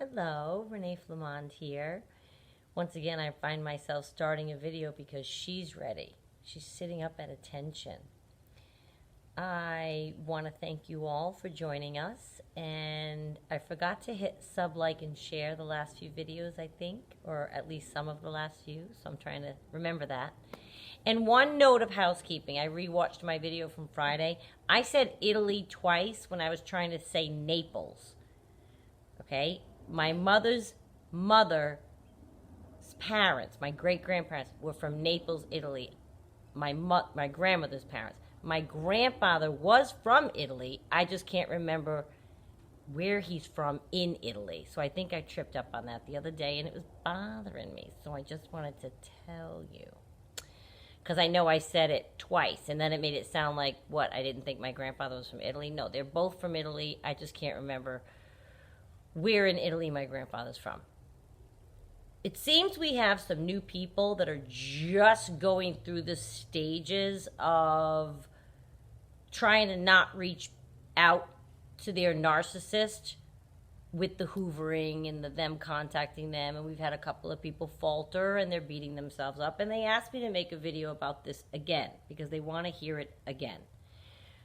Hello, Renee Flamond here. Once again, I find myself starting a video because she's ready. She's sitting up at attention. I want to thank you all for joining us, and I forgot to hit sub, like, and share the last few videos, I think, or at least some of the last few, so I'm trying to remember that. And one note of housekeeping, I rewatched my video from Friday. I said Italy twice when I was trying to say Naples. Okay? My mother's parents, my great-grandparents, were from Naples, Italy. My grandmother's parents. My grandfather was from Italy. I just can't remember where he's from in Italy. So I think I tripped up on that the other day, and it was bothering me. So I just wanted to tell you. Because I know I said it twice, and then it made it sound like, what, I didn't think my grandfather was from Italy? No, they're both from Italy. I just can't remember where in Italy my grandfather's from. It seems we have some new people that are just going through the stages of trying to not reach out to their narcissist with the hoovering and them contacting them. And we've had a couple of people falter and they're beating themselves up. And they asked me to make a video about this again because they want to hear it again.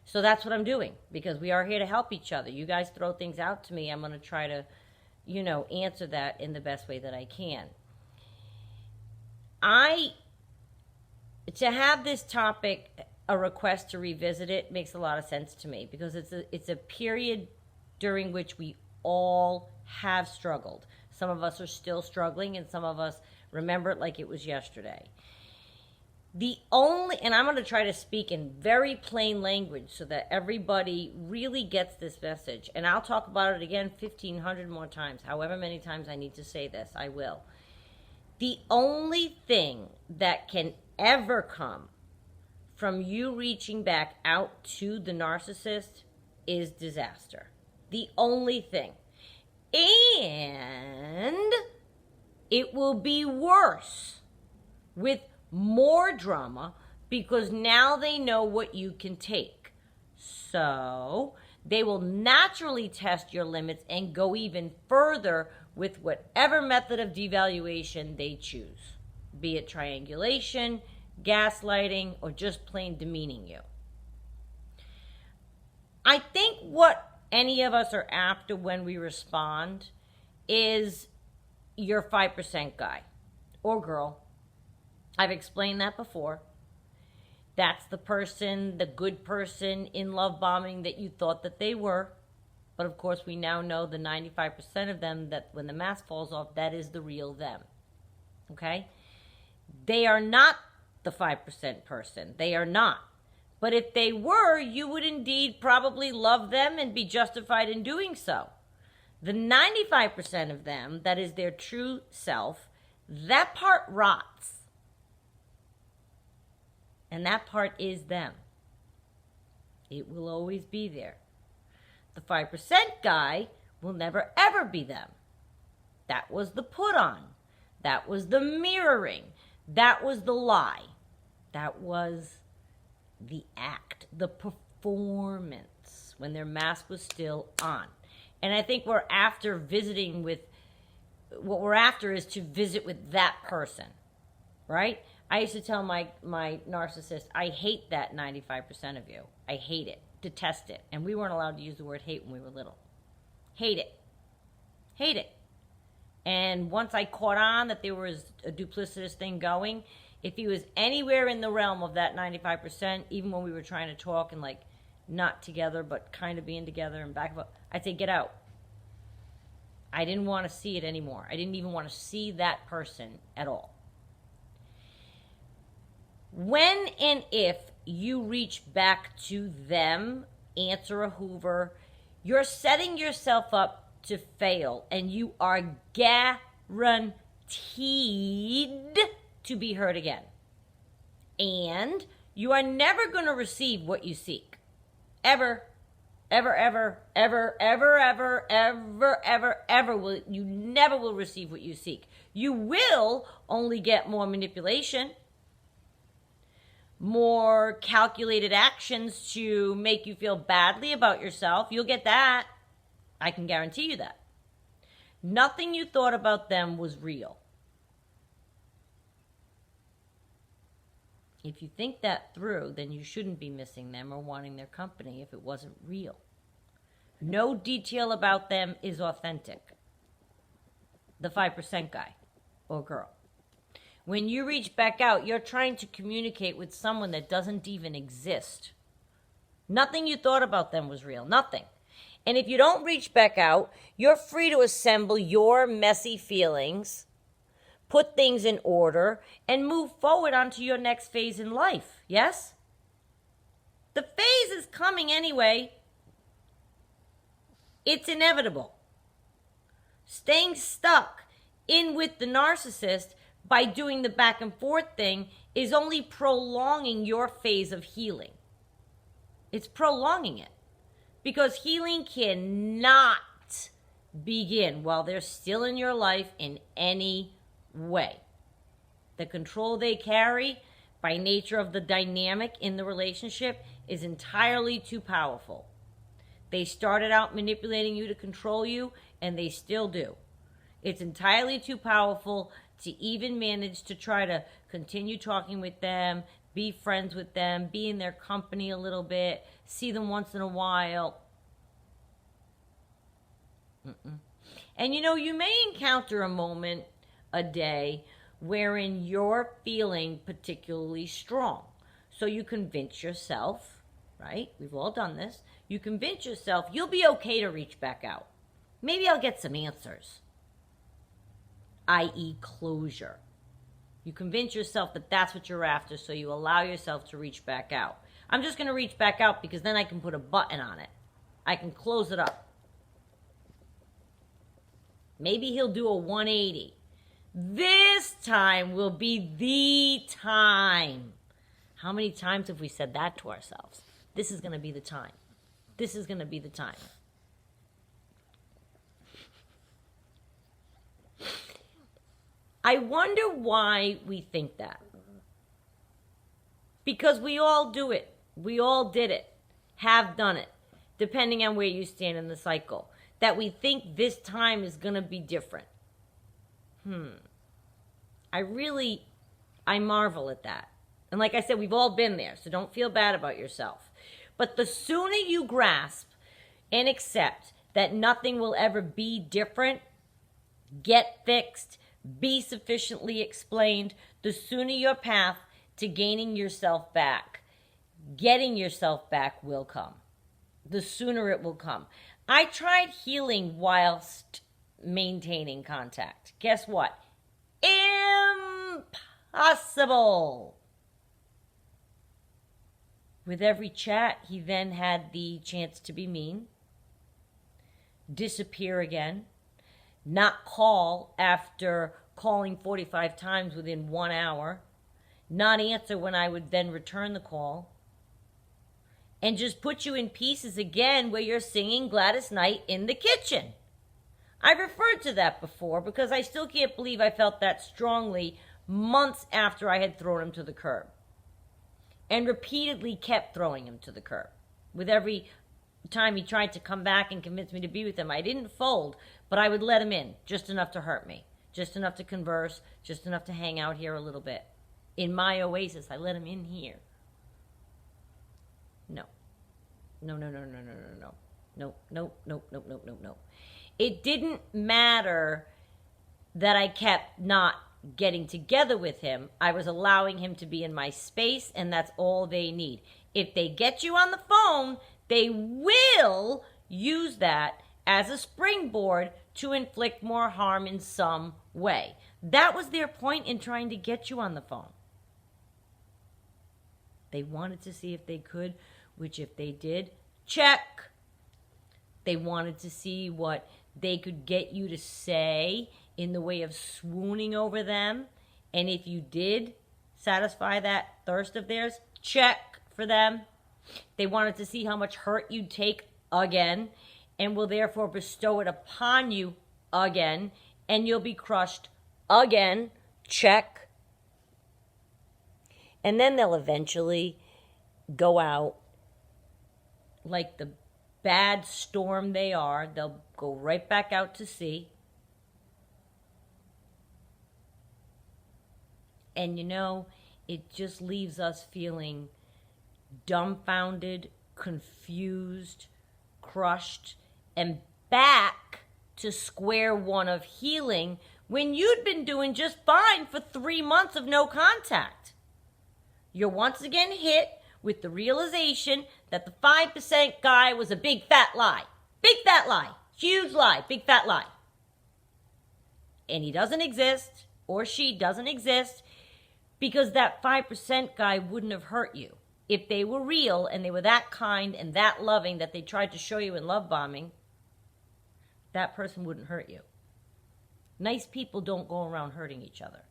So that's what I'm doing, because we are here to help each other. You guys throw things out to me. I'm going to try to, answer that in the best way that I can. To have this topic, a request to revisit it, makes a lot of sense to me, because it's a period during which we all have struggled. Some of us are still struggling, and some of us remember it like it was yesterday. And I'm going to try to speak in very plain language so that everybody really gets this message. And I'll talk about it again 1,500 more times. However many times I need to say this, I will. The only thing that can ever come from you reaching back out to the narcissist is disaster. The only thing. And it will be worse with more drama, because now they know what you can take. So they will naturally test your limits and go even further with whatever method of devaluation they choose, be it triangulation, gaslighting, or just plain demeaning you. I think what any of us are after when we respond is your 5% guy or girl. I've explained that before. That's the person, the good person in love bombing that you thought that they were. But of course, we now know the 95% of them, that when the mask falls off, that is the real them. Okay? They are not the 5% person. They are not. But if they were, you would indeed probably love them and be justified in doing so. The 95% of them, that is their true self, that part rots. And that part is them. It will always be there. The 5% guy will never ever be them. That was the put on. That was the mirroring. That was the lie. That was the act, the performance, when their mask was still on. And I think what we're after is to visit with that person, right? I used to tell my narcissist, I hate that 95% of you. I hate it, detest it. And we weren't allowed to use the word hate when we were little. Hate it. Hate it. And once I caught on that there was a duplicitous thing going, if he was anywhere in the realm of that 95%, even when we were trying to talk and like not together, but kind of being together and back up, I'd say, get out. I didn't want to see it anymore. I didn't even want to see that person at all. When and if you reach back to them, answer a Hoover, you're setting yourself up to fail, and you are guaranteed to be hurt again. And you are never going to receive what you seek. Ever. Ever, ever, ever, ever, ever, ever, ever, ever. You never will receive what you seek. You will only get more manipulation, more calculated actions to make you feel badly about yourself. You'll get that. I can guarantee you that. Nothing you thought about them was real. If you think that through, then you shouldn't be missing them or wanting their company if it wasn't real. No detail about them is authentic. The 5% guy or girl. When you reach back out, you're trying to communicate with someone that doesn't even exist. Nothing you thought about them was real. Nothing. And if you don't reach back out, you're free to assemble your messy feelings, put things in order, and move forward onto your next phase in life. Yes? The phase is coming anyway. It's inevitable. Staying stuck in with the narcissist by doing the back and forth thing is only prolonging your phase of healing. It's prolonging it. Because healing cannot begin while they're still in your life in any way. The control they carry by nature of the dynamic in the relationship is entirely too powerful. They started out manipulating you to control you, and they still do. It's entirely too powerful to even manage to try to continue talking with them, be friends with them, be in their company a little bit, see them once in a while. And you may encounter a moment a day wherein you're feeling particularly strong. So you convince yourself, right? We've all done this. You convince yourself you'll be okay to reach back out. Maybe I'll get some answers, i.e. closure. You convince yourself that that's what you're after, so you allow yourself to reach back out. I'm just going to reach back out because then I can put a button on it. I can close it up. Maybe he'll do a 180. This time will be the time. How many times have we said that to ourselves? This is going to be the time. This is going to be the time. I wonder why we think that. Because we all do it. We all did it. Have done it. Depending on where you stand in the cycle. That we think this time is going to be different. I marvel at that. And like I said, we've all been there, so don't feel bad about yourself. But the sooner you grasp and accept that nothing will ever be different, get fixed, be sufficiently explained, the sooner your path to gaining yourself back, getting yourself back will come. The sooner it will come. I tried healing whilst maintaining contact. Guess what? Impossible. With every chat, he then had the chance to be mean, disappear again, not call after calling 45 times within 1 hour, not answer when I would then return the call, and just put you in pieces again where you're singing Gladys Knight in the kitchen. I've referred to that before because I still can't believe I felt that strongly months after I had thrown him to the curb. And repeatedly kept throwing him to the curb. With every time he tried to come back and convince me to be with him, I didn't fold, but I would let him in, just enough to hurt me, just enough to converse, just enough to hang out here a little bit. In my oasis, I let him in here. No. No. It didn't matter that I kept not getting together with him. I was allowing him to be in my space, and that's all they need. If they get you on the phone, they will use that as a springboard to inflict more harm in some way. That was their point in trying to get you on the phone. They wanted to see if they could, which if they did, check. They wanted to see what they could get you to say in the way of swooning over them. And if you did satisfy that thirst of theirs, check for them. They wanted to see how much hurt you'd take again and will therefore bestow it upon you again, and you'll be crushed again, check. And then they'll eventually go out like the bad storm they are. They'll go right back out to sea. And it just leaves us feeling dumbfounded, confused, crushed, and back to square one of healing when you'd been doing just fine for 3 months of no contact. You're once again hit with the realization that the 5% guy was a big fat lie. Big fat lie. Huge lie. Big fat lie. And he doesn't exist, or she doesn't exist, because that 5% guy wouldn't have hurt you. If they were real and they were that kind and that loving that they tried to show you in love bombing, that person wouldn't hurt you. Nice people don't go around hurting each other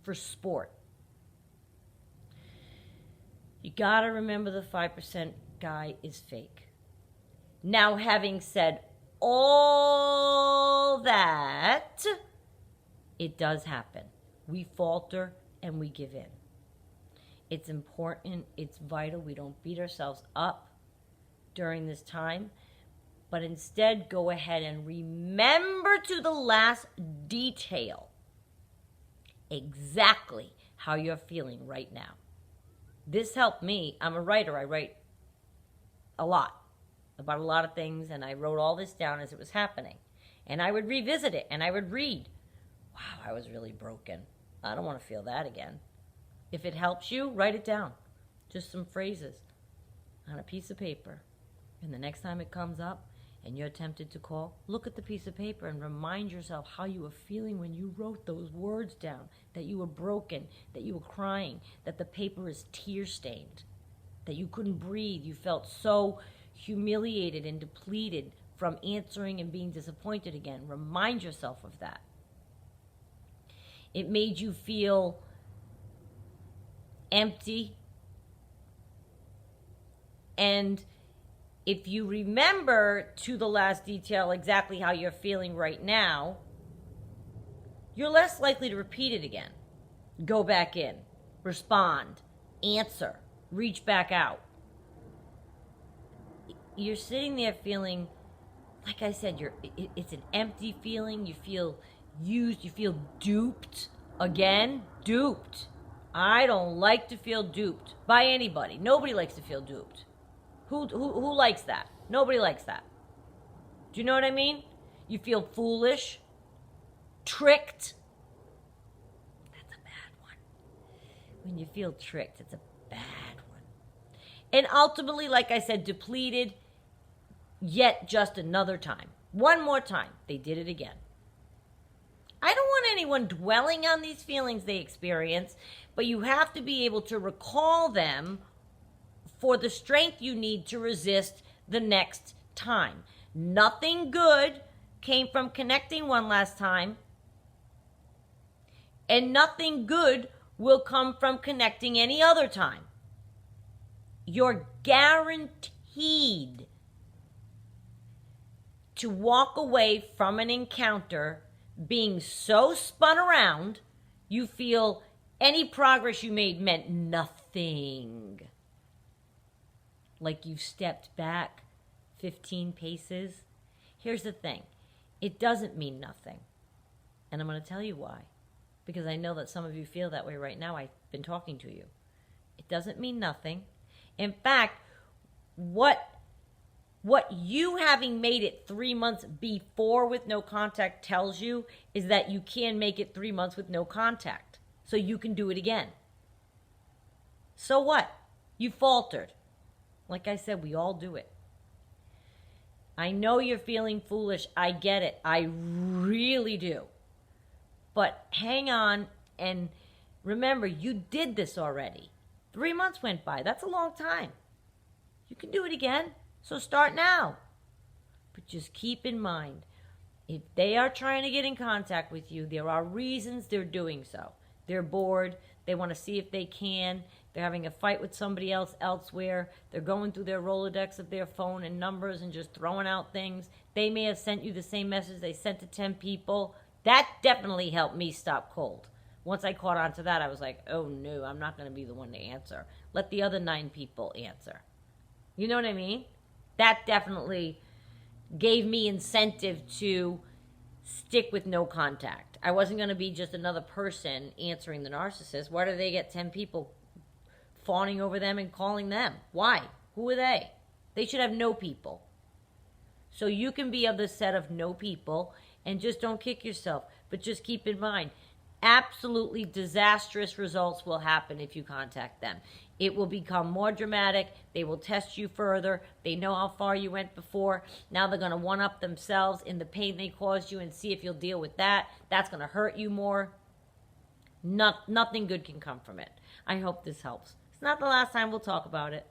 for sport. You gotta remember the 5% guy is fake. Now, having said all that, it does happen. We falter and we give in. It's important, it's vital. We don't beat ourselves up during this time, but instead go ahead and remember to the last detail exactly how you're feeling right now. This helped me. I'm a writer. I write a lot about a lot of things, and I wrote all this down as it was happening. And I would revisit it, and I would read. Wow, I was really broken. I don't want to feel that again. If it helps you, write it down. Just some phrases on a piece of paper. And the next time it comes up and you're tempted to call, look at the piece of paper and remind yourself how you were feeling when you wrote those words down, that you were broken, that you were crying, that the paper is tear-stained, that you couldn't breathe. You felt so humiliated and depleted from answering and being disappointed again. Remind yourself of that. It made you feel empty. And if you remember to the last detail exactly how you're feeling right now, you're less likely to repeat it again. Go back in, respond, answer, reach back out. You're sitting there feeling, like I said, it's an empty feeling. You feel used, you feel duped. Again, duped. I don't like to feel duped by anybody. Nobody likes to feel duped. Who likes that? Nobody likes that. Do you know what I mean? You feel foolish, tricked. That's a bad one. When you feel tricked, it's a bad one. And ultimately, like I said, depleted, yet just another time. One more time, they did it again. I don't want anyone dwelling on these feelings they experience, but you have to be able to recall them for the strength you need to resist the next time. Nothing good came from connecting one last time, and nothing good will come from connecting any other time. You're guaranteed to walk away from an encounter being so spun around, you feel any progress you made meant nothing. Like you stepped back 15 paces. Here's the thing. It doesn't mean nothing. And I'm going to tell you why. Because I know that some of you feel that way right now. I've been talking to you. It doesn't mean nothing. In fact, what you having made it 3 months before with no contact tells you is that you can make it 3 months with no contact. So you can do it again. So what? You faltered. Like I said, we all do it. I know you're feeling foolish. I get it. I really do. But hang on and remember, you did this already. 3 months went by. That's a long time. You can do it again. So start now. But just keep in mind, if they are trying to get in contact with you, there are reasons they're doing so. They're bored. They want to see if they can. They're having a fight with somebody else elsewhere. They're going through their Rolodex of their phone and numbers and just throwing out things. They may have sent you the same message they sent to 10 people. That definitely helped me stop cold. Once I caught on to that, I was like, oh no, I'm not going to be the one to answer. Let the other 9 people answer. You know what I mean? That definitely gave me incentive to stick with no contact. I wasn't going to be just another person answering the narcissist. Why do they get 10 people fawning over them and calling them? Why? Who are they? They should have no people. So you can be of the set of no people, and just don't kick yourself. But just keep in mind, absolutely disastrous results will happen if you contact them. It will become more dramatic. They will test you further. They know how far you went before. Now they're going to one-up themselves in the pain they caused you and see if you'll deal with that. That's going to hurt you more. Nothing good can come from it. I hope this helps. It's not the last time we'll talk about it.